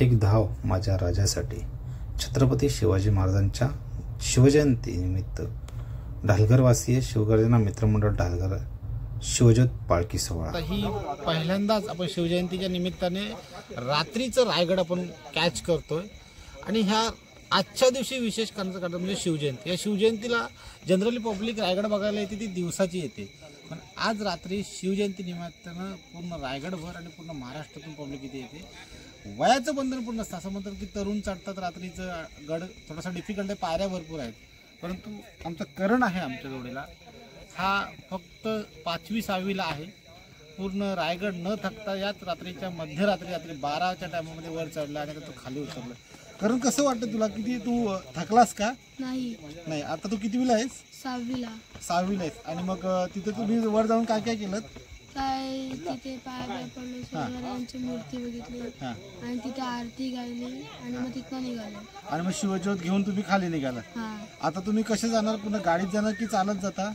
एक धाव माझ्या राजासाठी. छत्रपती शिवाजी महाराजांच्या शिवजयंती निमित्त ढालघरवासीय शिवगर्जना मित्रमंडळ ढालघर शिवजोत पालखी सोहळा. ही पहिल्यांदाच आपण शिवजयंतीच्या निमित्ताने रात्रीचं रायगड आपण कॅच करतोय आणि ह्या आजच्या दिवशी विशेष करण्याचं कारण म्हणजे शिवजयंती. या शिवजयंतीला जनरली पब्लिक रायगड बघायला येते, ती दिवसाची येते, पण आज रात्री शिवजयंती निमित्तानं पूर्ण रायगडभर आणि पूर्ण महाराष्ट्रातून पब्लिक इथे येते. वयाचं बंधन पूर्ण असतं. असं म्हणतात की तरुण चढतात रात्रीचं गड थोडासा डिफिकल्ट आहे, पायऱ्या भरपूर आहेत, परंतु आमचा करण आहे आमच्या जोडीला हा फक्त 5वी 6वीला आहे. पूर्ण रायगड न थकता याच रात्रीच्या मध्यरात्री 12च्या टायमामध्ये वर चढला आणि तो खाली उतरला. कारण कसं वाटतं तुला, किती तू थकलास का? नाही. आता तू कितवीला आहेस? 6वीला आहेस. आणि मग तिथे तुम्ही वर जाऊन काय काय केलं? काय तिथे पाया पडलो, सूर्यनारायणची मूर्ती बघितली आणि तिथे आरती गायली आणि मग तिथं निघालो. आणि मग शिवज्योत घेऊन तुम्ही खाली निघाला. आता तुम्ही कसे जाणार? पुन्हा गाडीत जाणार की चालत जाता?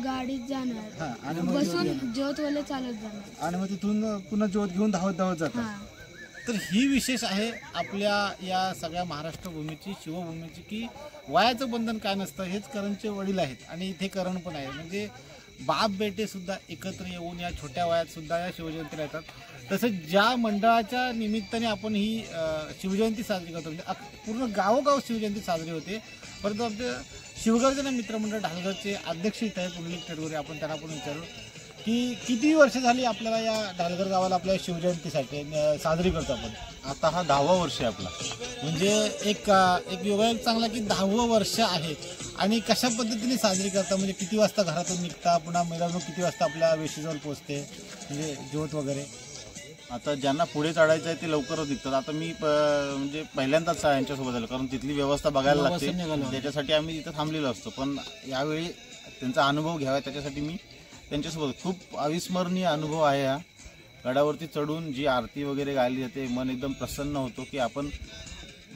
गाडीत जाणार आणि बसून ज्योत वाले चालत जाणार आणि मग तिथून पुन्हा ज्योत घेऊन धावत जाता. तर ही विशेष आहे आपल्या या सगळ्या महाराष्ट्र भूमीची, शिवभूमीची, की वयाचं बंधन काय नसतं. हेच करणचे वडील आहेत आणि इथे करण पण आहे. म्हणजे बाप बेटे सुद्धा एकत्र येऊन या छोट्या वयात सुद्धा या शिवजयंतीला येतात. तसंच ज्या मंडळाच्या निमित्ताने आपण ही शिवजयंती साजरी करतो, म्हणजे पूर्ण गावोगाव शिवजयंती साजरी होते, परंतु आमच्या शिवगर्जना मित्रमंडळ ढालघरचे अध्यक्ष इथे आहेत पुंडलिक तडगोरे. आपण त्यांना पण विचारू की किती वर्ष झाली आपल्याला या ढालघर गावाला आपल्या शिवजयंतीसाठी साजरी करतो आपण? आता हा 10वा वर्ष आहे आपला. म्हणजे एक योगायोग चांगला की 10वं वर्ष आहे. आणि कशा पद्धतीने साजरी करता? म्हणजे किती वाजता घरातून निघता, पुन्हा मिरवणूक किती वाजता आपल्या वेशीजवळ पोहोचते, म्हणजे ज्योत वगैरे? आता ज्यांना पुढे चढायचं आहे ते लवकरच निघतात. आता मी म्हणजे पहिल्यांदाच यांच्यासोबत आलो, कारण तिथली व्यवस्था बघायला लागते, त्याच्यासाठी आम्ही तिथं थांबलेलो असतो. पण यावेळी त्यांचा अनुभव घ्यावा त्याच्यासाठी मी त्यांच्यासोबत. खूप अविस्मरणीय अनुभव आहे हा. गडावरती चढून जी आरती वगैरे गायली जाते, मन एकदम प्रसन्न होतो की आपण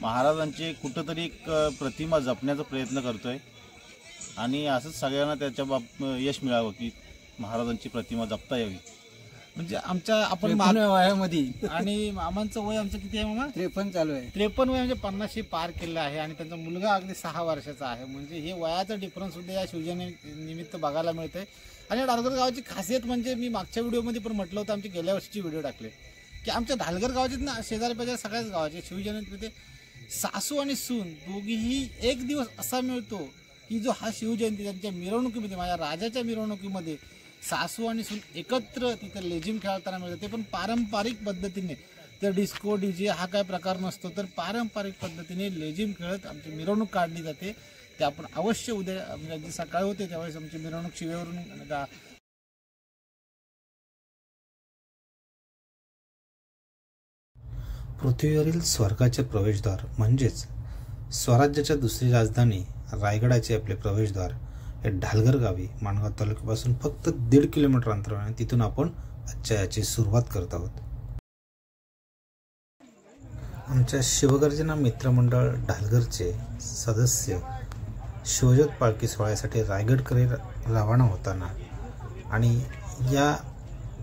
महाराजांची कुठंतरी एक प्रतिमा जपण्याचा प्रयत्न करतोय आणि असंच सगळ्यांना त्याच्या यश मिळावं की महाराजांची प्रतिमा जपता यावी. म्हणजे आपण वयामध्ये आणि मामांचं वय आमचं किती आहे मामा? 53 चालू आहे. 53 वय म्हणजे 50 पार केलं आहे आणि त्यांचा मुलगा अगदी 6 वर्षाचा आहे. म्हणजे हे वयाचा डिफरन्स सुद्धा या शिवजयंती निमित्त बघायला मिळतंय. आणि ढालघर गावाची खासियत म्हणजे मी मागच्या व्हिडिओमध्ये पण म्हटलं होतं, आमची गेल्या वर्षीची व्हिडिओ टाकले की आमच्या ढालघर गावाचे ना शेजारी पाहिजे सगळ्याच गावाचे शिवजयंतीमध्ये सासू आणि सून दोघीही एक दिवस असा मिळतो की जो हा शिवजयंती त्यांच्या मिरवणुकीमध्ये, माझ्या राजाच्या मिरवणुकीमध्ये सासू आणि सून एकत्र तिथं लेझिम खेळताना मिळतं. ते पण पारंपरिक पद्धतीने. तर डिस्को डीजे हा काय प्रकार नसतो, तर पारंपरिक पद्धतीने लेझिम खेळत आमची मिरवणूक काढली जाते. ते आपण अवश्य उद्या म्हणजे सकाळी होते त्यावेळेस आमची मिरवणूक शिवेवरून पृथ्वीवरील स्वर्गाचे प्रवेशद्वार म्हणजेच स्वराज्याच्या दुसरी राजधानी रायगडाचे आपले प्रवेशद्वार हे ढालघर गावी माणगाव तालुक्यापासून फक्त 1.5 किलोमीटर अंतरावर आहे. तिथून आपण आजच्या याची सुरुवात करत आहोत. आमच्या शिवगर्जना मित्रमंडळ ढालघरचे सदस्य शिवजोत पालखी सोहळ्यासाठी रायगडकडे रवाना होताना आणि या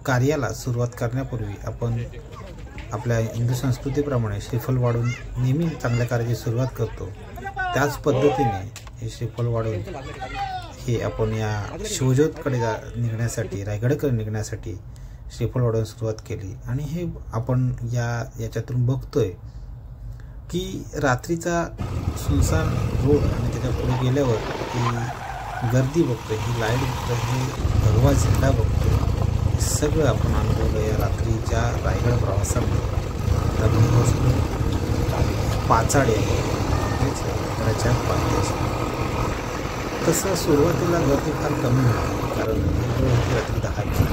कार्याला सुरुवात करण्यापूर्वी आपण आपल्या हिंदू संस्कृतीप्रमाणे श्रीफल वाढून नेहमी चांगल्या कार्याची सुरुवात करतो. त्याच पद्धतीने हे श्रीफल वाढून हे आपण या शिवजोतकडे निघण्यासाठी, रायगडकडे निघण्यासाठी श्रीफल वाढवून सुरुवात केली. आणि हे आपण याच्यातून बघतोय की रात्रीचा सुनसान रोड आणि त्याच्या पुढे गेल्यावर ही गर्दी बघतोय, ही लाईट बघतोय, ही भगवा झेंडा बघतोय. हे सगळं आपण अनुभवलं या रात्रीच्या रायगड प्रवासामध्ये. तर मी पोहोचलो पाचाड घराच्या पायथ्याशी. तसं सुरुवातीला गर्दी फार कमी होती, कारण रात्री 10ची.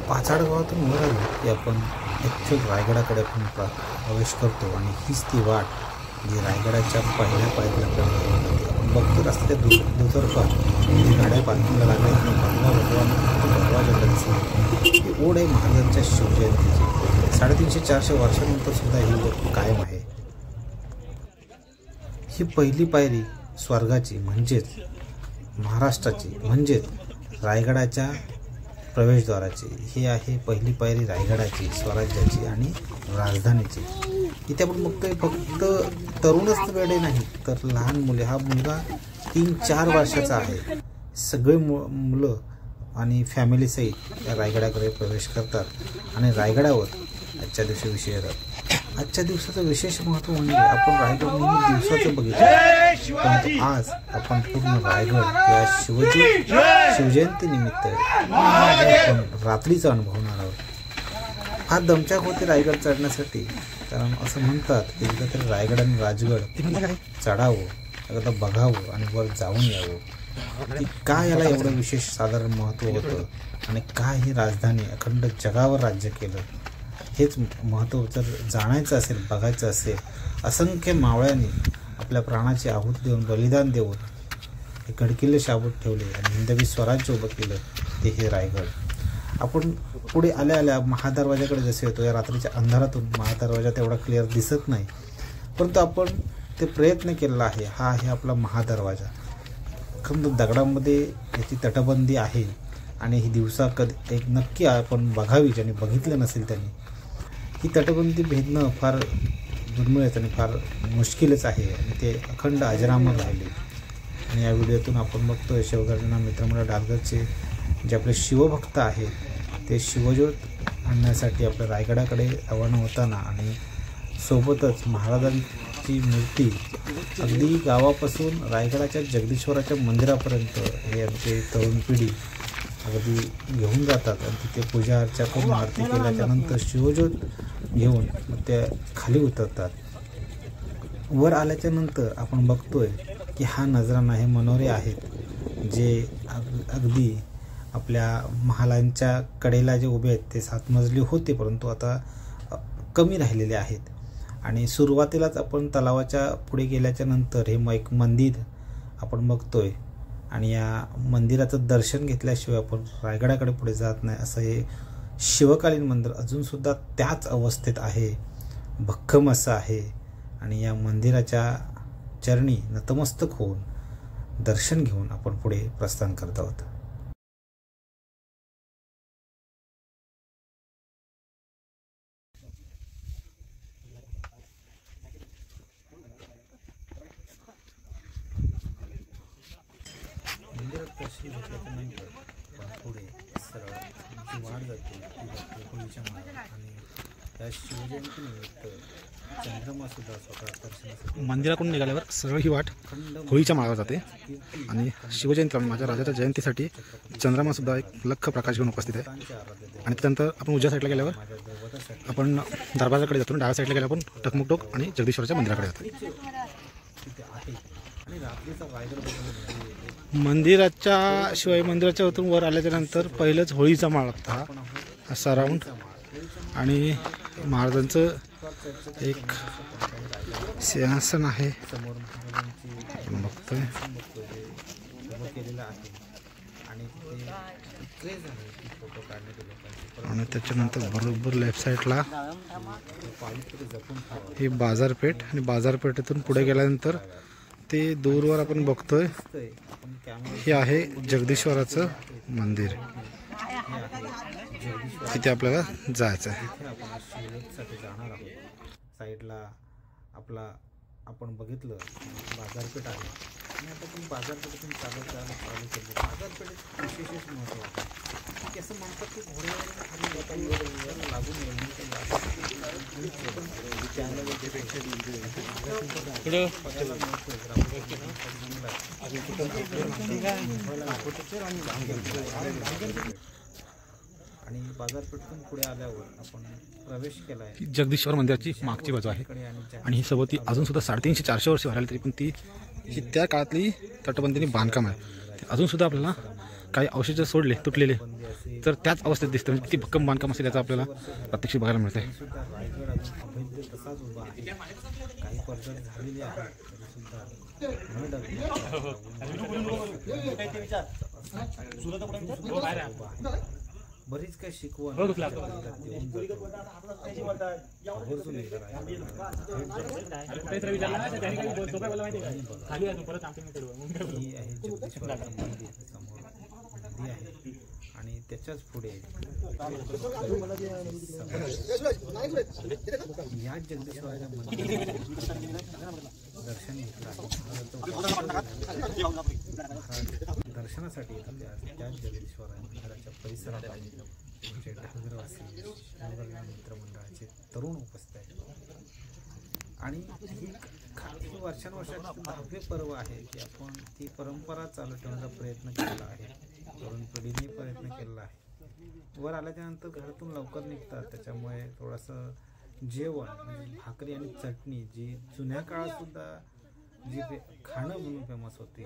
पाचाड गावातून वर आलो की आपण ॲक्च्युअल रायगडाकडे आपण प्रवेश करतो आणि हीच ती वाट जी रायगडाच्या पहिल्या पायथ्याला आपण बघतो. रस्त्याच्या दुतर्फा जी गाड्या पार्किंगला लागल्या भगवा झेंडा दिसला. ही ओढ आहे महाराजांच्या शिवजयंतीची. 350-400 वर्षानंतर सुद्धा ही ओढ कायम आहे. ही पहिली पायरी स्वर्गाची म्हणजेच महाराष्ट्राची म्हणजेच रायगडाच्या प्रवेशद्वाराचे हे आहे पहिली पायरी रायगडाची, स्वराज्याची आणि राजधानीची. इथे आपण बघतोय फक्त तरुणच वेळे नाही तर लहान मुले. हा मुलगा 3-4 वर्षाचा आहे. सगळे मुलं आणि फॅमिलीसहित या रायगडाकडे प्रवेश करतात आणि रायगडावर आजच्या दिवशी विषय येतात. आजच्या दिवसाचं विशेष महत्त्व म्हणजे आपण रायगड नेहमी दिवसाचं बघितलं, पण आज आपण पूर्ण रायगड या शिवजयंतीनिमित्त आपण रात्रीचा अनुभवणार आहोत. हा दमछाक होते रायगड चढण्यासाठी, कारण असं म्हणतात की एकदा तरी रायगड आणि राजगड चढावं, एकदा बघावं आणि वर जाऊन यावं. की काय याला एवढं विशेष साधारण महत्त्व होतं आणि काय ही राजधानी अखंड जगावर राज्य केलं, हेच महत्त्व जर जाणायचं असेल, बघायचं असेल, असंख्य मावळ्यांनी आपल्या प्राणाची आहुती देऊन, बलिदान देऊन हे गडकिल्ले शाबूत ठेवले आणि हिंदवी स्वराज्य उभं केलं, ते हे रायगड. आपण पुढे आल्या आल्या महादरवाजाकडे जसे येतो, या रात्रीच्या अंधारातून महादरवाजा तेवढा क्लिअर दिसत नाही, परंतु आपण ते प्रयत्न केलेला आहे. हा आहे आपला महादरवाजा. अखंड दगडामध्ये याची तटबंदी आहे आणि ही दिवसा कधी एक नक्की आपण बघावी, ज्याने बघितलं नसेल त्यांनी. ही तटबंदी भेदणं फार दुर्मिळच आणि फार मुश्किलच आहे आणि ते अखंड अजरामर राहिले. आणि या व्हिडिओतून आपण बघतोय शिवगर्जना मित्रमंडळ डालगरचे जे आपले शिवभक्त आहेत ते शिवज्योत आणण्यासाठी आपल्या रायगडाकडे रवाना होताना आणि सोबतच महाराजांची मूर्ती अगदी गावापासून रायगडाच्या जगदीश्वराच्या मंदिरापर्यंत हे आमचे तरुण पिढी अगदी घेऊन जातात आणि तिथे पूजा अर्चा करून आरती केल्याच्यानंतर शिवज्योत घेऊन त्या खाली उतरतात. वर आल्याच्यानंतर आपण बघतोय की हा नजराणा, हे मनोरे आहेत जे अगदी आपल्या महालांच्या कडेला जे उभे आहेत ते 7 मजली होते, परंतु आता कमी राहिलेले आहेत. आणि सुरुवातीलाच आपण तलावाच्या पुढे गेल्याच्या नंतर हे एक मंदिर आपण बघतोय आणि या मंदिराचं दर्शन घेतल्याशिवाय आपण रायगडाकडे पुढे जात नाही. असं हे शिवकालीन मंदिर अजूनसुद्धा त्याच अवस्थेत आहे, भक्कम असं आहे. आणि या मंदिराच्या चरणी नतमस्तक होऊन दर्शन घेऊन आपण पुढे प्रस्थान करत आहोत. मंदिरात दर्शन घेतल्यानंतर पुढे सरळ जी वाट जाते ती जाते होळीच्या माळावर आणि त्या शिवजयंतीनिमित्त चंद्रमा सुद्धा स्वतः दर्शनासाठी मंदिराकडून निघाल्यावर सरळ ही वाट होळीच्या माळावर जाते आणि शिवजयंती माझ्या राजाच्या जयंतीसाठी चंद्रमा सुद्धा एक लख प्रकाश घेऊन उपस्थित आहे. आणि त्यानंतर आपण उजव्या साईडला गेल्यावर आपण दरबाराकडे जातो, डाव्या साईडला गेल्यावर आपण टकमुकटोक आणि जगदीश्वराच्या मंदिराकडे जातो. मंदिराच्या शिवाय मंदिराच्या वरतून वर आल्याच्यानंतर पहिलंच होळीचा माळ लागतो, हा असा राऊंड. आणि महाराजांचं एक सिंहासन आहे आपण बघतोय आणि त्याच्यानंतर बरोबर लेफ्ट साईडला ही बाजारपेठ आणि बाजारपेठेतून पुढे गेल्यानंतर ते दूरवर आपण बघतोय हे आहे जगदीश्वराचं मंदिर. तिथे आपल्याला जायचं आहे. साईडला आपला आपण बघितलं बाजारपेठ आहे आणि आता पण बाजारपेठेतून चालू केलं. बाजारपेठेत विशेष महत्त्व आहे की असं म्हणतात की घोड्यावर लागून आणि बाजारपेठेतून पुढे आल्यावर आपण प्रवेश केला आहे. जगदीश्वर मंदिराची मागची बाजू आहे आणि ही सभोवती अजून सुद्धा 350-400 वर्ष व्हायला तरी पण ती त्या काळातली तटबंदीने बांधकाम आहे. अजून सुद्धा आपल्याला काही अवशेष सोडले तुटलेले तर त्याच अवस्थेत दिसतं. म्हणजे किती भक्कम बांधकाम असेल याचं आपल्याला प्रत्यक्ष बघायला मिळतं आहे. काही पडझड झालेली आहे बरीच काही शिकवण आणि त्याच्याच पुढे या जगदीश्वराच्या मंदिरात दर्शन घेतलं आहे. दर्शनासाठी त्याच जगदीश्वरा मंदिराच्या परिसरात म्हणजे ढालघरवासी शिवगर्जना मित्रमंडळाचे तरुण उपस्थित आहेत. आणि ही वर्षानुवर्षाचे 10वे पर्व आहे की आपण ती परंपरा चालू ठेवण्याचा प्रयत्न केला आहे. तरुण पिढीने प्रयत्न केलेला आहे. वर आल्याच्यानंतर घरातून लवकर निघतात, त्याच्यामुळे थोडंसं जेवण म्हणजे भाकरी आणि चटणी जी जुन्या काळात सुद्धा जी खाणं म्हणून फेमस होती,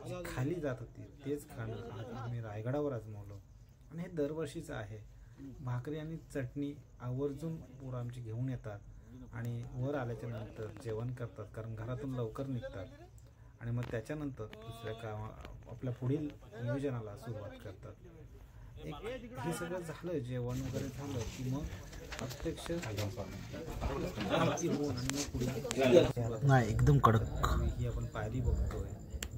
जी खाली जात होती, तेच खाणं आज आम्ही रायगडावर आजमावलं. आणि हे दरवर्षीचं आहे. भाकरी आणि चटणी आवर्जून पोरं आमची घेऊन येतात आणि वर आल्याच्या नंतर जेवण करतात, कारण घरातून लवकर निघतात. आणि मग त्याच्यानंतर दुसऱ्या आपल्या पुढील नियोजनाला सुरुवात करतात. हे सगळं झालं, जेवण वगैरे झालं की मग प्रत्यक्ष आरती होऊन आणि मग पुढे नाही एकदम कडक ही आपण पायरी बघतोय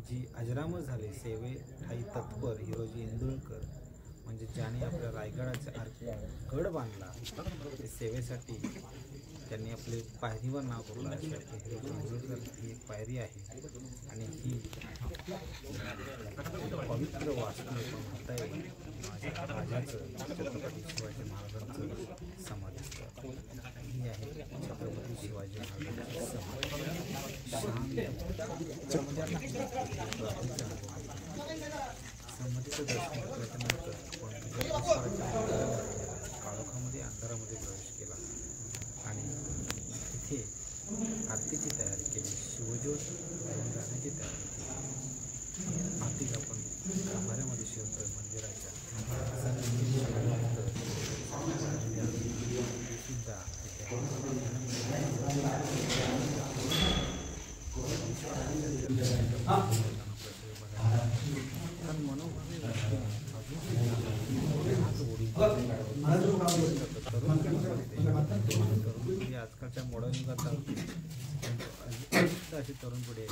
जी अजरामर झाली. सेवे ठाई तत्पर हिरोजी इंदुरकर, म्हणजे ज्याने आपल्या रायगडाचा गड बांधला, ते सेवेसाठी त्यांनी आपले पायरीवर नाव करून ही एक पायरी आहे. आणि ही पवित्र वास्तू म्हणता येईल माझ्या राजाचं छत्रपती शिवाजी महाराजांचं समाधीस्थळ ही आहे. छत्रपती शिवाजी महाराजांची समाधीचं दर्शन केल्यानंतर आपण काळोखामध्ये अंधारामध्ये प्रवेश केला आणि तिथे आरतीची तयारी केली, शिवज्योत जाण्याची तयारी केली. आरतीला आपण गाभाऱ्यामध्ये शिवतोय मंदिराच्या सुद्धा आजकालच्या मॉडर्न युगात अशी तरुण पिढी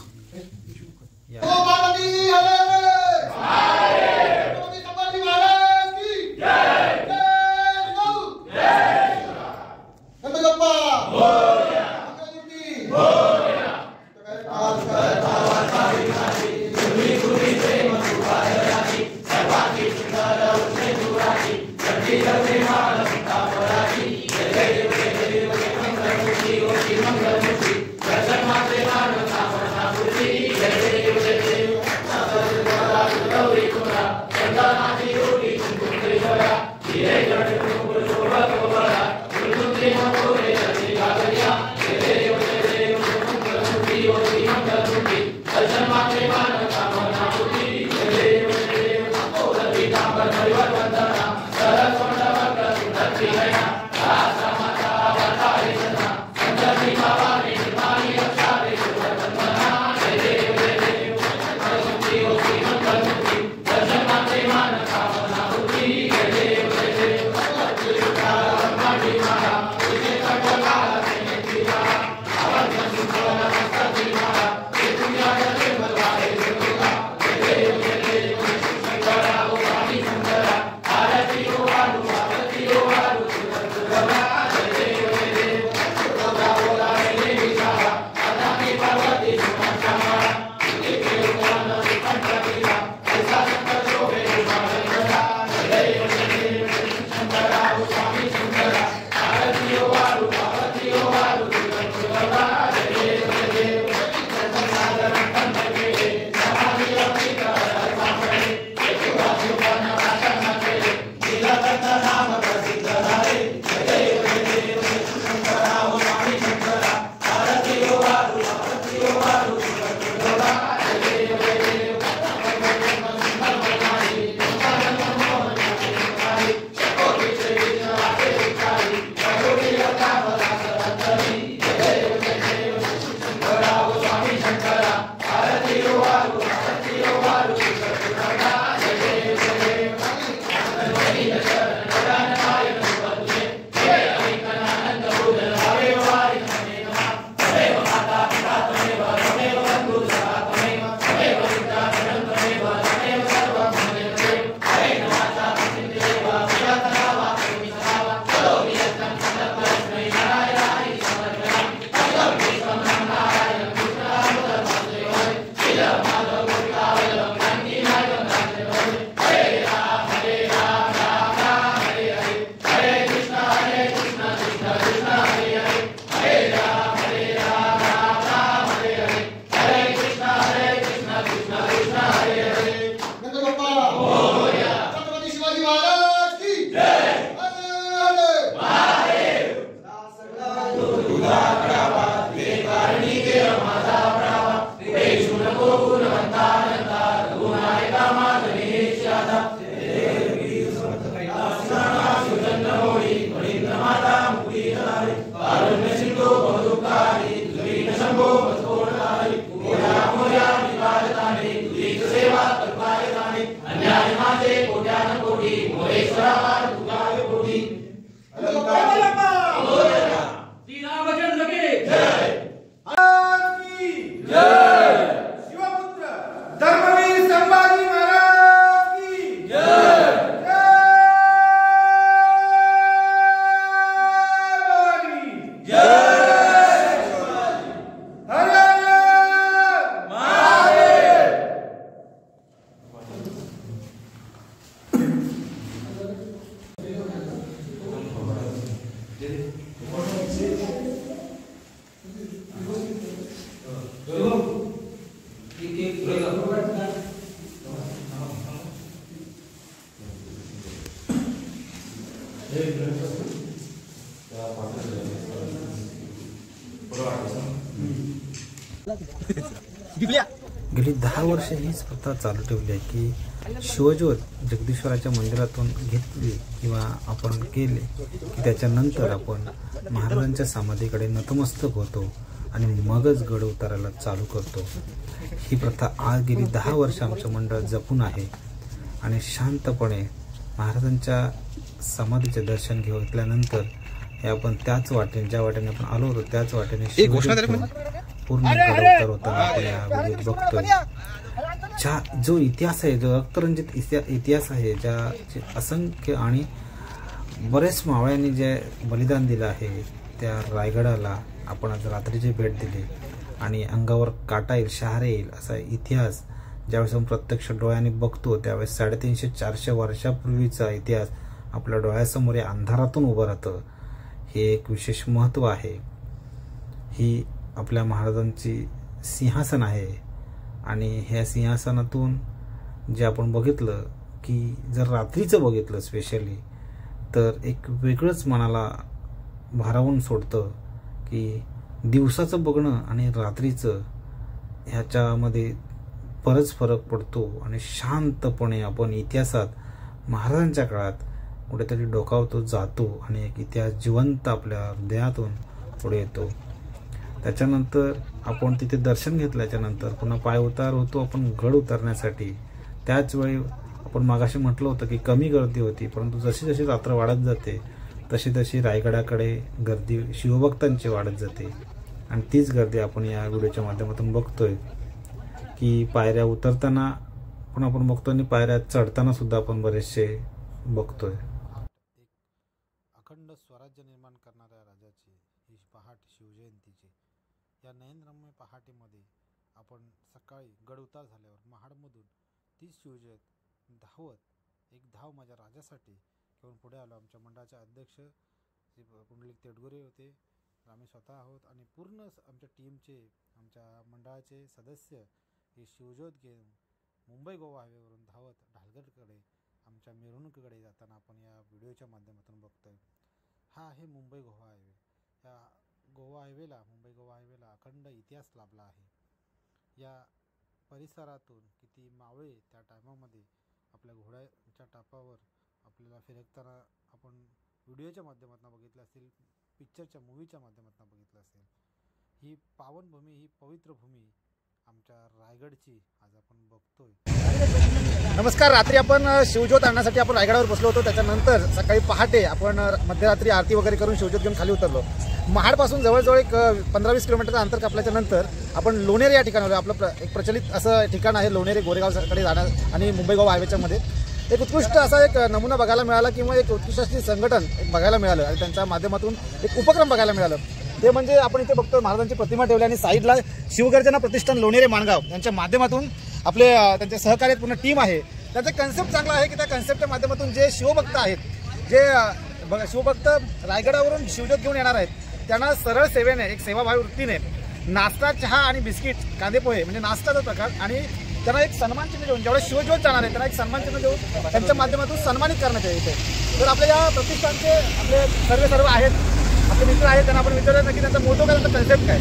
गेली 10 वर्ष हीच प्रथा चालू ठेवली आहे की शिवज्योत जगदीश्वराच्या मंदिरातून घेतली किंवा आपण केले की त्याच्यानंतर आपण महाराजांच्या समाधीकडे नतमस्तक होतो आणि मगच गड उतारायला चालू करतो। ही प्रथा आज गेली 10 वर्ष आमचं मंडळ जपून आहे आणि शांतपणे महाराजांच्या समाधीचे दर्शन घेतल्यानंतर हे आपण त्याच वाटेने ज्या वाटेने आपण आलो होतो त्याच वाटेने पूर्ण गड उतार होताना आपण या व्हिडिओत बघतोय। जो इतिहास आहे, जो रक्तरंजित इतिहास आहे, ज्या असंख्य आणि बरेच मावळ्यांनी जे बलिदान दिलं आहे त्या रायगडाला आपण आज रात्रीची भेट दिली आणि अंगावर काटा येईल, शहारे येईल असा इतिहास ज्यावेळेस आपण प्रत्यक्ष डोळ्यांनी बघतो त्यावेळेस 350-400 वर्षापूर्वीचा इतिहास आपल्या डोळ्यासमोर या अंधारातून उभं राहतं। हे एक विशेष महत्त्व आहे। ही आपल्या महाराजांची सिंहासन आहे आणि ह्या सिंहासनातून जे आपण बघितलं की जर रात्रीचं बघितलं स्पेशली तर एक वेगळंच मनाला भारावून सोडतं की दिवसाचं बघणं आणि रात्रीचं ह्याच्यामध्ये बरंच फरक पडतो आणि शांतपणे आपण इतिहासात महाराजांच्या काळात कुठेतरी डोकावतो जातो आणि एक इतिहास जिवंत आपल्या हृदयातून पुढे येतो। त्याच्यानंतर आपण तिथे दर्शन घेतल्याच्यानंतर पुन्हा पाय उतार होतो आपण गड उतरण्यासाठी। त्याच वेळी आपण मागाशी म्हटलं होतं की कमी गर्दी होती, परंतु जशी जशी रात्र वाढत जाते तशी तशी रायगडाकडे गर्दी शिवभक्तांची वाढत जाते आणि तीच गर्दी आपण या व्हिडिओच्या माध्यमातून बघतोय की पायऱ्या उतरताना पण आपण बघतो आणि पायऱ्या चढताना सुद्धा आपण बरेचसे बघतोय। अखंड स्वराज्य निर्माण करणाऱ्या राजाची ही पहाट शिवजयंतीची या नयनरम्य पहाटेमध्ये आपण सकाळी गड उतार झाल्यावर महाडमधून तीच शिवजयंत धावत एक धाव माझ्या राजासाठी घेऊन पुढे आलो। आमच्या मंडळाचे अध्यक्ष श्री पुंडलिक तेडगुरे होते, आम्ही स्वतः आहोत आणि पूर्ण आमच्या टीमचे आमच्या मंडळाचे सदस्य हे शिवज्योत घेऊन मुंबई गोवा हायवेवरून धावत ढालगडकडे आमच्या मिरवणुकीकडे जाताना आपण या व्हिडिओच्या माध्यमातून बघतोय। हा आहे मुंबई गोवा हायवे। या गोवा हायवेला मुंबई गोवा हायवेला अखंड इतिहास लाभला आहे। या परिसरातून किती मावळे त्या टायमामध्ये आपल्या घोड्याच्या टापावर आपल्याला फिरकताना आपण व्हिडिओच्या माध्यमातून बघितलं असेल, पिक्चरच्या मूवीच्या माध्यमातून बघितलं असेल। ही पावनभूमी, ही पवित्र भूमी आमच्या रायगडची आज आपण बघतोय। नमस्कार। रात्री आपण शिवज्योत आणण्यासाठी आपण रायगडावर बसलो होतो। त्याच्यानंतर सकाळी पहाटे आपण मध्यरात्री आरती वगैरे करून शिवज्योत घेऊन खाली उतरलो। महाडपासून जवळजवळ एक 15-20 किलोमीटरचं अंतर कापल्याच्या नंतर आपण लोणेरे या ठिकाणी आलो। आपलं एक प्रचलित असं ठिकाण आहे लोणेरे, गोरेगावकडे जाण्यास आणि मुंबई गोवा हायवेच्या मध्ये एक उत्कृष्ट असा एक नमुना बघायला मिळाला किंवा एक उत्कृष्ट अशी संघटन एक बघायला मिळालं आणि त्यांच्या माध्यमातून एक उपक्रम बघायला मिळालं। ते म्हणजे आपण इथे बघतो महाराजांची प्रतिमा ठेवली आणि साईडला शिवगर्जना प्रतिष्ठान लोणेरे माणगाव यांच्या माध्यमातून आपले त्यांचे सहकारी पूर्ण टीम आहे। त्यांचा कन्सेप्ट चांगला आहे की त्या कन्सेप्टच्या माध्यमातून जे शिवभक्त आहेत, जे शिवभक्त रायगडावरून शिवज्योत घेऊन येणार आहेत त्यांना सरळ सेवेने एक सेवाभावी वृत्तीने नाश्ता, चहा आणि बिस्किट, कांदे पोहे म्हणजे नाश्ताचा प्रकार आणि त्यांना एक सन्मान चिन्ह देऊन जेवढे शिवज्योत जाणार आहे त्यांना एक सन्मान चिन्ह देऊन त्यांच्या माध्यमातून सन्मानित करण्यात येते इथे। तर आपल्या या प्रतिष्ठानचे आपले सर्व आहेत, आपले मित्र आहेत, त्यांना आपण विचारूया की त्यांचा कन्सेप्ट काय?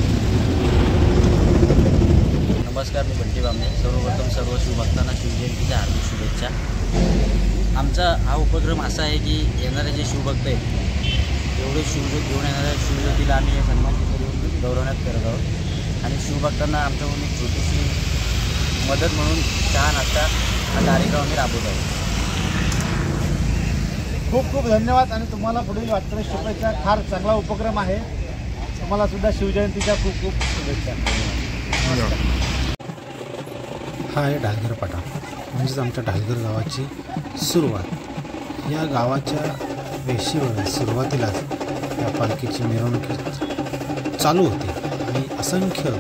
नमस्कार, मी बंटी बामणे. सर्वप्रथम सर्व शिवभक्तांना शिवजयंतीच्या हार्दिक शुभेच्छा. आमचा हा उपक्रम असा आहे की येणारे जे शिवभक्त आहेत एवढे शिवज्योत घेऊन येणाऱ्या शिवज्योतीला आम्ही हे सन्मानित करून गौरवण्यात करत आहोत. आणि शिवभक्तांना आमच्याकडून एक छोटीशी मदत म्हणून चहा नाश्ता हा कार्यक्रम आम्ही राबवत आहोत. खूप खूप धन्यवाद आणि तुम्हाला पुढील वाटचाली शुभेच्छा. फार चांगला उपक्रम आहे. तुम्हाला सुद्धा शिवजयंतीच्या खूप खूप शुभेच्छा. हा आहे ढालघर पाटा, म्हणजेच आमच्या ढालघर गावाची सुरुवात. या गावाच्या वेशीवर सुरुवातीलाच या पालखीची मिरवणूक चालू होते आणि असंख्य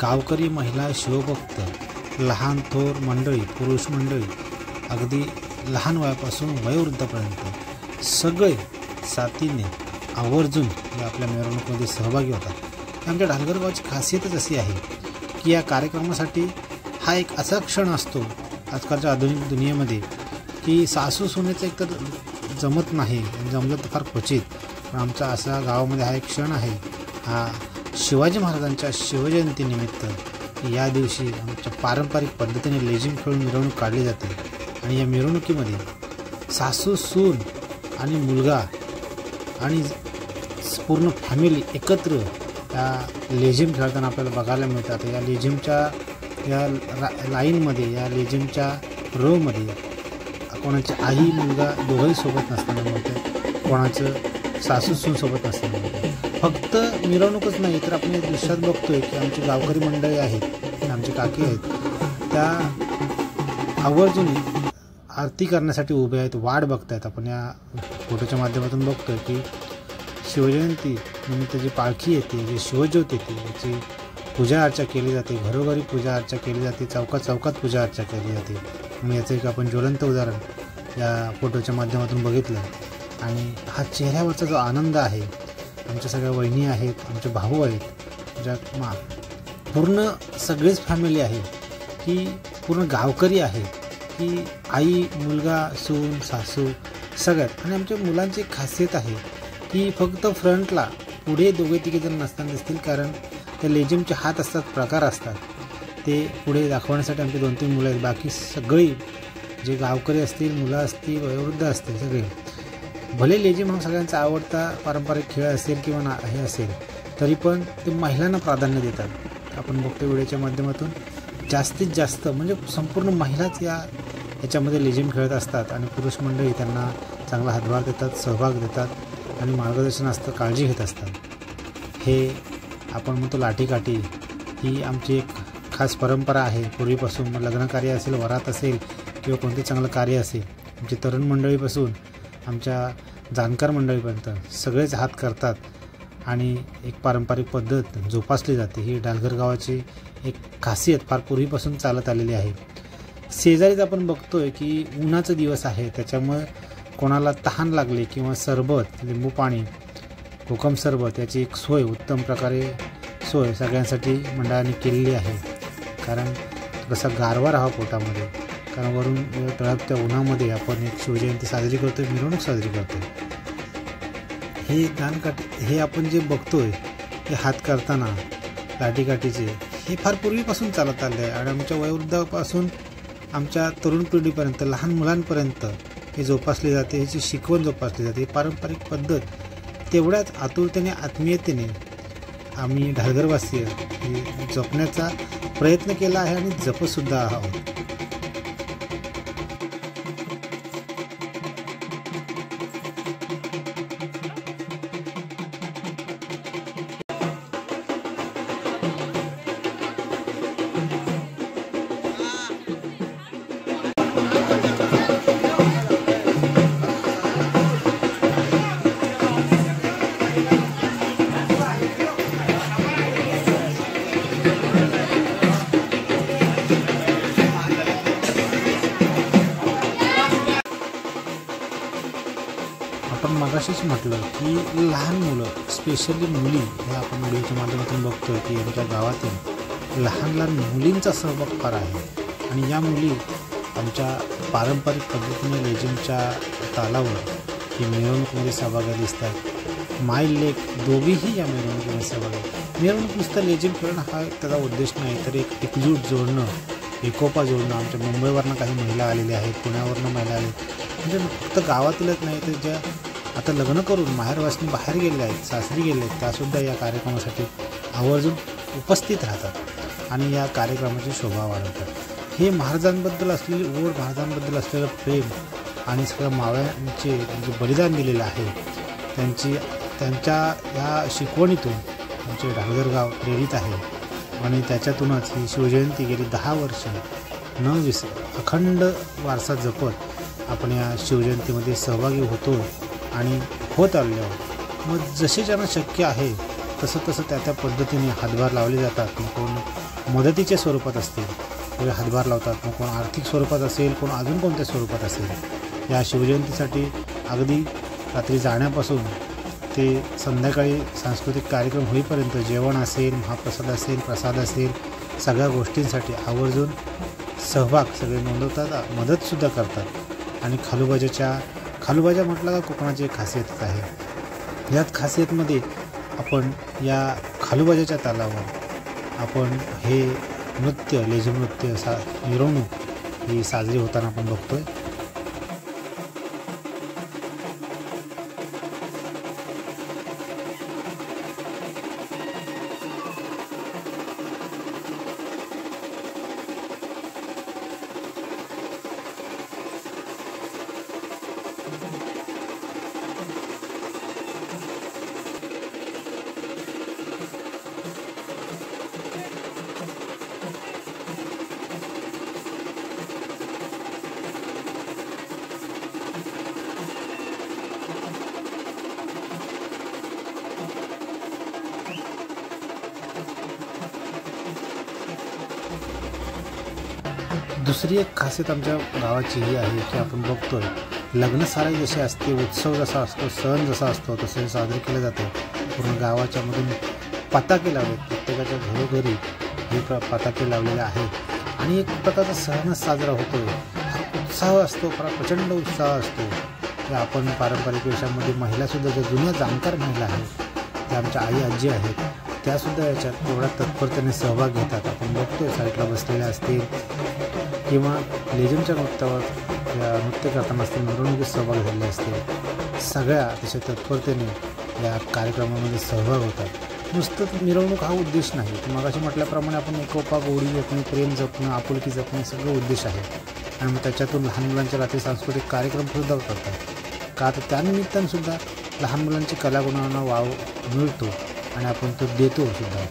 गावकरी, महिला, शिवभक्त, लहान थोर मंडळी, पुरुष मंडळी, अगदी लहान वयापासून वयोवृद्धापर्यंत सगळे साथीने आवर्जून या आपल्या मिरवणुकीमध्ये सहभागी होतात. आमच्या ढालघर गावाची खासियतच अशी आहे की या कार्यक्रमासाठी हा एक असा क्षण असतो आजकालच्या आधुनिक दुनियेमध्ये की सासू सुनेचं एकतर जमत नाही, जमलं तर फार क्वचित, पण आमचा असा गावामध्ये हा एक क्षण आहे. हा शिवाजी महाराजांच्या शिवजयंतीनिमित्त या दिवशी आमच्या पारंपरिक पद्धतीने लेझिम खेळून मिरवणूक काढली जाते. आणि या मिरवणुकीमध्ये सासू, सून आणि मुलगा आणि पूर्ण फॅमिली एकत्र या लेझिम खेळताना आपल्याला बघायला मिळतात. या लेझिमच्या या लाईनमध्ये, या लेझिमच्या रोमध्ये कोणाची आई मुलगा दोघंही सोबत नसताना मिळतं, कोणाचं सासू सून सोबत नसताना मिळतं. फक्त मिरवणूकच नाही तर आपण दृश्यात बघतोय की आमची गावकरी मंडळी आहेत, आमची काकी आहेत, त्या आवर्जून आरती करण्यासाठी उभे आहेत, वाट बघतायत. आपण या फोटोच्या माध्यमातून बघतोय की शिवजयंती निमित्त जी पालखी येते, जी शिवज्योत येते, याची पूजा अर्चा केली जाते. घरोघरी पूजा अर्चा केली जाते, चौकात चौकात पूजा अर्चा केली जाते. मग याचं एक आपण ज्वलंत उदाहरण या फोटोच्या माध्यमातून बघितलं. आणि हा चेहऱ्यावरचा जो आनंद आहे, आमच्या सगळ्या वहिनी आहेत, आमचे भाऊ आहेत, ज्या पूर्ण सगळीच फॅमिली आहे, की पूर्ण गावकरी आहे, की आई, मुलगा, सून, सासू सगळ्यात. आणि आमच्या मुलांची एक खासियत आहे की फक्त फ्रंटला पुढे दोघे तिघे जण नसताना दिसतील, कारण ते लेझिमचे हात असतात, प्रकार असतात, ते पुढे दाखवण्यासाठी आमची 2-3 मुलं आहेत. बाकी सगळी जे गावकरी असतील, मुलं असतील, वयोवृद्ध असतील, सगळे. भले लेझिम हा सगळ्यांचा आवडता पारंपरिक खेळ असेल किंवा हे असेल, तरी पण ते महिलांना प्राधान्य देतात. आपण बघतो व्हिडिओच्या माध्यमातून जास्तीत जास्त म्हणजे संपूर्ण महिलाच याच्यामध्ये लेझिम खेळत असतात आणि पुरुष मंडळी त्यांना चांगला हातभार देतात, सहभाग देतात आणि मार्गदर्शन असतं, काळजी घेत असतात. हे आपण म्हणतो लाठीकाठी, ही आमची एक खास परंपरा आहे पूर्वीपासून. मग लग्नकार्य असेल, वरात असेल किंवा कोणते चांगलं कार्य असेल, आमची तरुण मंडळीपासून आमच्या जाणकार मंडळीपर्यंत सगळेच हात करतात आणि एक पारंपरिक पद्धत जोपासली जाते. ही ढालघर गावाची एक खासियत फार पूर्वीपासून चालत आलेली आहे. शेजारीच आपण बघतोय की उन्हाचा दिवस आहे, त्याच्यामुळे कोणाला तहान लागली किंवा सरबत, लिंबू पाणी, कोकम सरबत याची एक सोय, उत्तम प्रकारे सोय सगळ्यांसाठी मंडळाने केलेली आहे. कारण कसा गारवा राहावा पोटामध्ये, कारण वरून तळपत्या उन्हामध्ये आपण एक शिवजयंती साजरी करतोय, मिरवणूक साजरी करतोय. हे दानकाठी, हे आपण जे बघतोय हे हात करताना लाठीकाठीचे, हे फार पूर्वीपासून चालत आले आहे. आणि आमच्या वयोवृद्धापासून आमच्या तरुण पिढीपर्यंत, लहान मुलांपर्यंत हे जोपासले जाते, ह्याची शिकवण जोपासली जाते. पारंपरिक पद्धत तेवढ्याच आतुरतेने, आत्मीयतेने आम्ही ढालघरवासीय जपण्याचा प्रयत्न केला आहे आणि जपतसुद्धा आहोत. आपण मगाशीच म्हटलं की लहान मुलं, स्पेशली मुली, हे आपण व्हिडिओच्या माध्यमातून बघतोय की आमच्या गावातील लहान लहान मुलींचा सहभाग फार आहे. आणि या मुली आमच्या पारंपरिक पद्धतीने लेझिमच्या तालावर ही मिरवणुकीमध्ये सहभागी दिसतात. माय लेक दोघेही या मिरवणुकीमध्ये सहभागी. मिरवणूक नुसतं लेझिम करणं हा त्याचा उद्देश नाही, तर एक एकजूट जोडणं, एकोपा जोडणं. आमच्या मुंबईवरनं काही महिला आलेल्या आहेत, पुण्यावरनं महिला आले, म्हणजे फक्त गावातीलच नाही तर ज्या आता लग्न करून माहेरवासनी बाहेर गेले आहेत, सासरी गेले आहेत, त्यासुद्धा या कार्यक्रमासाठी आवर्जून उपस्थित राहतात आणि या कार्यक्रमाची शोभा वाढवतात. हे महाराजांबद्दल असलेली ओढ, महाराजांबद्दल असलेलं प्रेम आणि सगळ्या मावळ्यांचे जे बलिदान दिलेलं आहे, त्यांच्या या शिकवणीतून आमचे ढालघर गाव प्रेरित आहे आणि त्याच्यातूनच ही शिवजयंती गेली 10 वर्ष न अखंड वारसा जपत आपण या शिवजयंतीमध्ये सहभागी होतो आणि होत आलो. मग जसे ज्यांना शक्य आहे तसं त्या पद्धतीने हातभार लावले जातात. मग कोण मदतीच्या स्वरूपात असतील ते हातभार लावतात, मग कोण आर्थिक स्वरूपात असेल, कोण अजून कोणत्या स्वरूपात असेल. या शिवजयंतीसाठी अगदी रात्री जाण्यापासून ते संध्याकाळी सांस्कृतिक कार्यक्रम होईपर्यंत जेवण असेल, महाप्रसाद असेल, प्रसाद असेल, सगळ्या गोष्टींसाठी आवर्जून सहभाग सगळे नोंदवतात, मदतसुद्धा करतात. आणि खालूबाजा म्हटलं का कोकणाची एक खासियतच आहे. यात खासियतमध्ये आपण या खालूबाजाच्या तालावर आपण हे नृत्य, लेझिम नृत्य, मिरवणूक ही साजरी होताना आपण बघतोय. दुसरी एक खासियत आमच्या गावाची ही आहे की आपण बघतोय लग्नसाराई जशी असते, उत्सव जसा असतो, सण जसा असतो तसे साजरे केले जाते. पूर्ण गावाच्या मधून पताके लावले, प्रत्येकाच्या घरोघरी हे पताके लावलेले आहेत आणि एक प्रकारचा सणच साजरा होतोय. उत्साह असतो, प्रचंड उत्साह असतो. त्या आपण पारंपरिक वेशामध्ये महिलासुद्धा ज्या जुन्या जाणकार महिला आहेत, त्या आमच्या आई आजी आहेत, त्यासुद्धा याच्यात एवढ्या तत्परतेने सहभाग घेतात. आपण बघतोय साईडला बसलेल्या असतील किंवा लेझिमच्या नृत्यावर नृत्य करताना असतील, मिरवणुकीत सहभाग झालेले असतील, सगळ्या अतिशय तत्परतेने या कार्यक्रमामध्ये सहभाग होतात. नुसतं मिरवणूक हा उद्देश नाही, तर मगाशी म्हटल्याप्रमाणे आपण एकोपा, गोडी जपणे, प्रेम जपणं, आपुलकी जपणे सगळं उद्देश आहे. आणि मग त्याच्यातून लहान मुलांच्या रात्री सांस्कृतिक कार्यक्रमसुद्धा करतात. का तर त्यानिमित्तानंसुद्धा लहान मुलांची कलागुणांना वाव मिळतो आणि आपण तो देतो सुद्धा.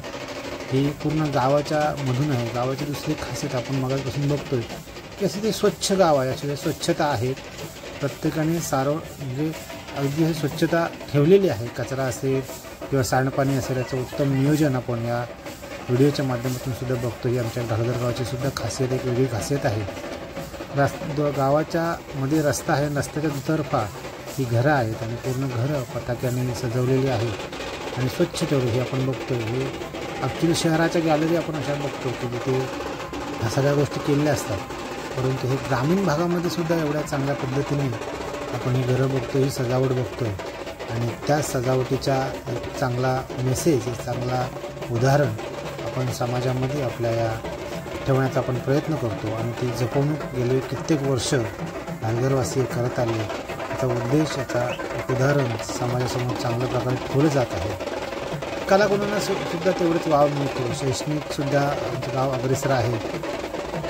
ही पूर्ण गावाच्या मधून आहे. गावाची दुसरी खासियत आपण मगापासून बघतोय की असं ते स्वच्छ गाव आहे, अशी स्वच्छता आहे. प्रत्येकाने म्हणजे अगदी स्वच्छता ठेवलेली आहे. कचरा असेल किंवा सांडपाणी असेल याचं उत्तम नियोजन आपण या व्हिडिओच्या माध्यमातून सुद्धा बघतो. ही आमच्या ढालघर गावाची सुद्धा खासियत, एक वेगळी खासियत आहे. गावाच्या मध्ये रस्ता आहे, रस्त्याच्या दुतर्फा ही घरं आहेत आणि पूर्ण घरं पताक्याने सजवलेली आहेत आणि स्वच्छ ठेवली हे आपण बघतोय. हे ॲक्च्युली शहराच्या गॅलरी आपण अशा बघतो की जिथे ह्या सगळ्या गोष्टी केलेल्या असतात, परंतु हे ग्रामीण भागामध्ये सुद्धा एवढ्या चांगल्या पद्धतीने आपण ही घरं बघतो, ही सजावट बघतो आहे आणि त्या सजावटीचा एक चांगला मेसेज, एक चांगला उदाहरण आपण समाजामध्ये आपल्या या ठेवण्याचा आपण प्रयत्न करतो आणि ती जपवणूक गेली कित्येक वर्ष ढालघरवासी करत आले. याचा उद्देश, याचा एक उदाहरण समाजासमोर चांगल्या प्रकारे ठेवलं जात आहे. कलागुणांना सुद्धा तेवढंच वाव मिळतो. शैक्षणिकसुद्धा आमचं गाव अग्रेसर आहे.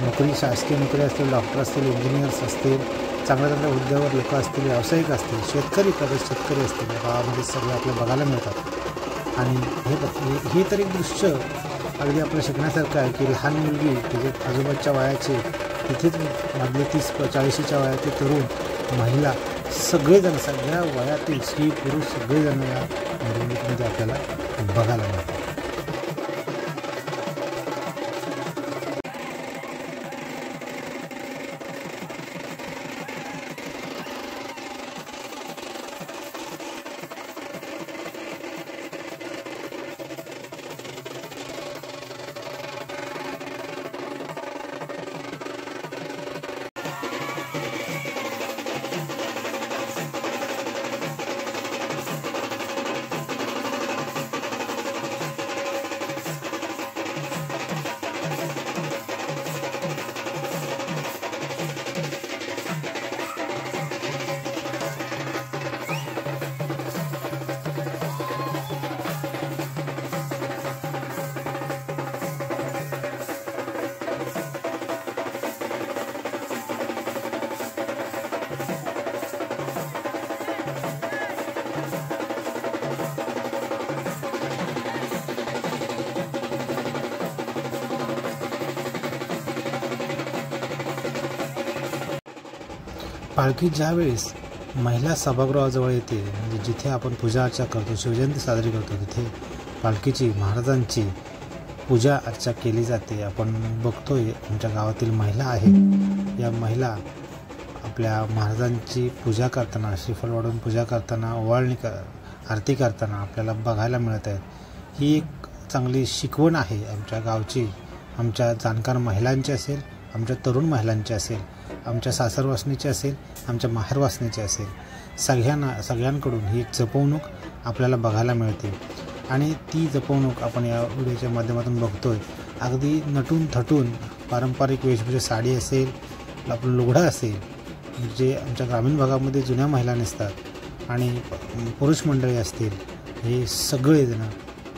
नोकरी, शासकीय नोकरी असतील, डॉक्टर असतील, इंजिनियर्स असतील, चांगल्या चांगल्या हुद्द्यावर लोक असतील, व्यावसायिक असतील, शेतकरी असतील, गावामध्ये सगळे आपल्याला बघायला मिळतात. आणि हे तर एक दृश्य अगदी आपलं शिकण्यासारखं आहे की लहान मुलगी तिथे आजोबाच्या वयाचे, तिथेच मधले 30-40च्या वयाचे तरुण, महिला, सगळेजण, सगळ्या वयातील स्त्री पुरुष सगळेजण या मिरवणुकीमध्ये आपल्याला बघायला मिळतात. पालखी ज्यावेळेस महिला सभागृहाजवळ येते, म्हणजे जिथे आपण पूजा अर्चा करतो, शिवजयंती साजरी करतो, तिथे पालखीची महाराजांची पूजा अर्चा केली जाते. आपण बघतोय आमच्या गावातील महिला आहेत, या महिला आपल्या महाराजांची पूजा करताना, श्रीफळ वाढून पूजा करताना, ओवाळणी आरती करताना आपल्याला बघायला मिळत आहेत. ही एक चांगली शिकवण आहे आमच्या गावची, आमच्या जाणकार महिलांची असेल, आमच्या तरुण महिलांची असेल, आमच्या सासरवासनीची असेल, आमच्या माहेरवासनीची असेल, सगळ्यांकडून ही एक जपवणूक आपल्याला बघायला मिळते. आणि ती जपवणूक आपण या व्हिडिओच्या माध्यमातून बघतोय. अगदी नटून थटून पारंपरिक वेशभूषा, साडी असेल, आपलं लुगडं असेल, जे आमच्या ग्रामीण भागामध्ये जुन्या महिला नसतात आणि पुरुष मंडळी असतील, हे सगळेजण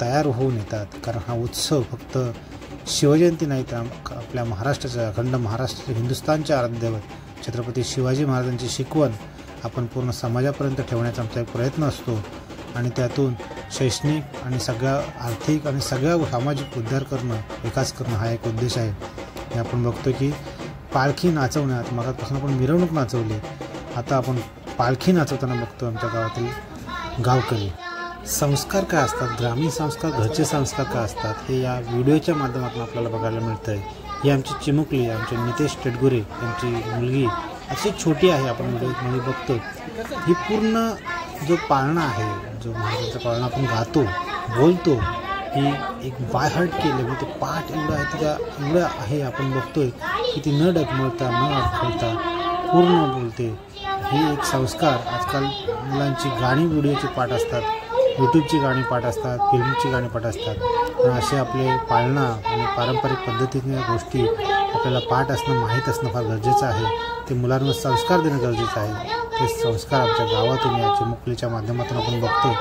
तयार होऊन येतात. कारण हा उत्सव फक्त शिवजयंती नाही तर आपल्या महाराष्ट्राच्या, अखंड महाराष्ट्र, हिंदुस्थानच्या आराध्यदैवत छत्रपती शिवाजी महाराजांची शिकवण आपण पूर्ण समाजापर्यंत ठेवण्याचा आमचा एक प्रयत्न असतो. आणि त्यातून शैक्षणिक आणि सगळ्या आर्थिक आणि सगळ्या सामाजिक उद्धार करणं, विकास करणं हा एक उद्देश आहे. हे आपण बघतो की पालखी नाचवण्यात, मागापासून आपण मिरवणूक नाचवली, आता आपण पालखी नाचवताना बघतो आमच्या गावातील गावकरी. संस्कार काय असतात, ग्रामीण संस्कार, घरचे संस्कार काय असतात, हे या व्हिडिओच्या माध्यमातून आपल्याला बघायला मिळतं आहे. ही आमची चिमुकली, आमचे नितेश टेटगुरे यांची मुलगी अशी छोटी आहे, आपण व्हिडिओमध्ये बघतो. ही पूर्ण जो पाळणा आहे, जो महाराजांचा पाळणा आपण गातो, बोलतो, ही एक बाय हार्ट केले, म्हणजे ते पाठ एवढं आहे, तिला एवढं आहे, आपण बघतोय की ती न डगमळता, न अडखळता पूर्ण बोलते. ही एक संस्कार. आजकाल मुलांची गाणी व्हिडिओची पाठ असतात, यूट्यूबची गाणी पाठ असतात, फिल्मची गाणी पाठ असतात, पण असे आपले पाळणा आणि पारंपरिक पद्धतीने गोष्टी आपल्याला पाठ असणं, माहीत असणं फार गरजेचं आहे. ते मुलांवर संस्कार देणं गरजेचं आहे. ते संस्कार आमच्या गावातून या चिमुकलीच्या माध्यमातून आपण बघतो.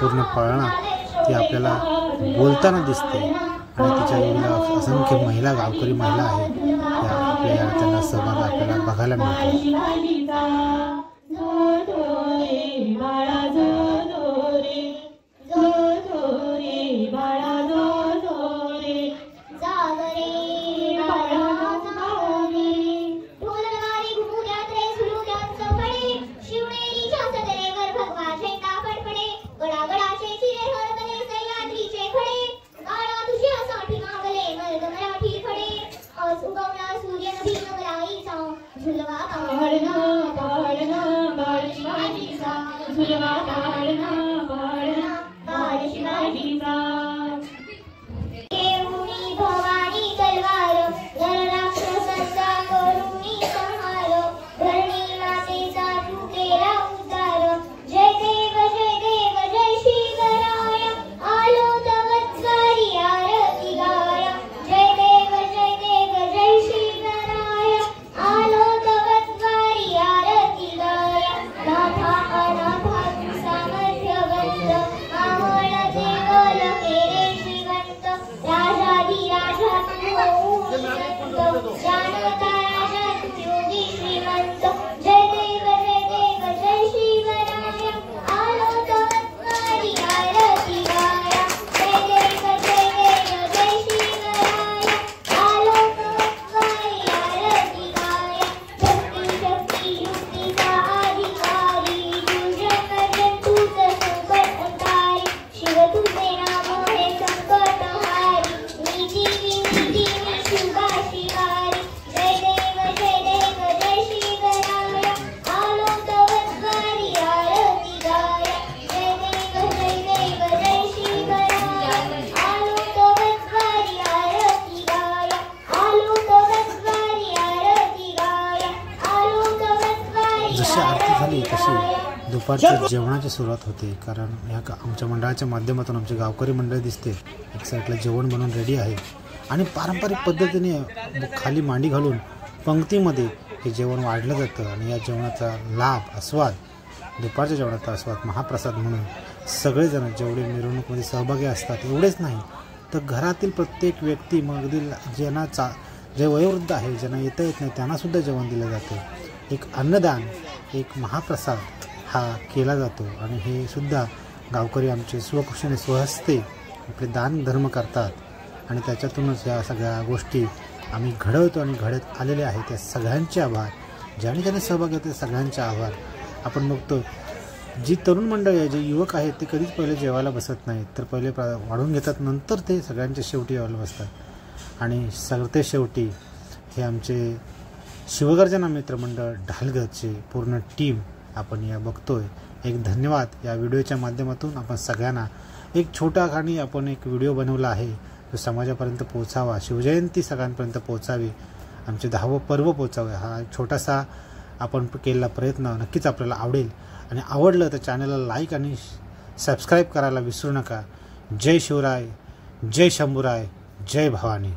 पूर्ण पाळणा ती आपल्याला बोलताना दिसते आणि तिच्या एवढ्या असंख्य महिला, गावकरी महिला आहेत, त्या आपल्या त्यांना सहभाग आपल्याला बघायला मिळतो. जशी आरती झाली तशी दुपारच्या जेवणाची सुरुवात होते. कारण ह्या आमच्या मंडळाच्या माध्यमातून आमची गावकरी मंडळी दिसते. एक साईडला जेवण बनवून रेडी आहे आणि पारंपरिक पद्धतीने खाली मांडी घालून पंक्तीमध्ये हे जेवण वाढलं जातं आणि या जेवणाचा लाभ, आस्वाद, दुपारच्या जेवणाचा आस्वाद महाप्रसाद म्हणून सगळेजण जेवढे मिरवणूकमध्ये सहभागी असतात एवढेच नाही तर घरातील प्रत्येक व्यक्ती, मग अगदी ज्यांना जे वयोवृद्ध आहे, ज्यांना येता येत नाही त्यांनासुद्धा जेवण दिलं जातं. एक अन्नदान, एक महाप्रसाद हा केला जातो आणि हे सुद्धा गावकरी आमचे स्वखुशीने स्वहस्ते आपले दान धर्म करतात आणि त्याच्यातूनच या सगळ्या गोष्टी आम्ही घडवतो आणि घडत आलेले आहेत. त्या सगळ्यांचे आभार. ज्याने सहभाग घेतले सगळ्यांचे आभार. आपण बघतो जी तरुण मंडळी आहे, जे युवक आहेत, ते कधीच पहिले जेवायला बसत नाहीत, तर पहिले वाढून घेतात, नंतर ते सगळ्यांच्या शेवटी जेवायला बसतात. आणि सरते शेवटी हे आमचे शिवगर्जना मित्रमंडळ ढालगरचे पूर्ण टीम आपण या बघतोय. एक धन्यवाद. या व्हिडिओच्या माध्यमातून आपण सगळ्यांना एक छोटा खाणी आपण एक व्हिडिओ बनवला आहे, जो समाजापर्यंत पोहोचावा, शिवजयंती सगळ्यांपर्यंत पोहोचावी, आमचे 10वं पर्व पोहोचावे. हा छोटासा आपण केलेला प्रयत्न नक्कीच आपल्याला आवडेल. आणि आवडलं तर चॅनलला लाईक आणि सबस्क्राईब करायला विसरू नका. जय शिवराय, जय शंभूराय, जय भवानी.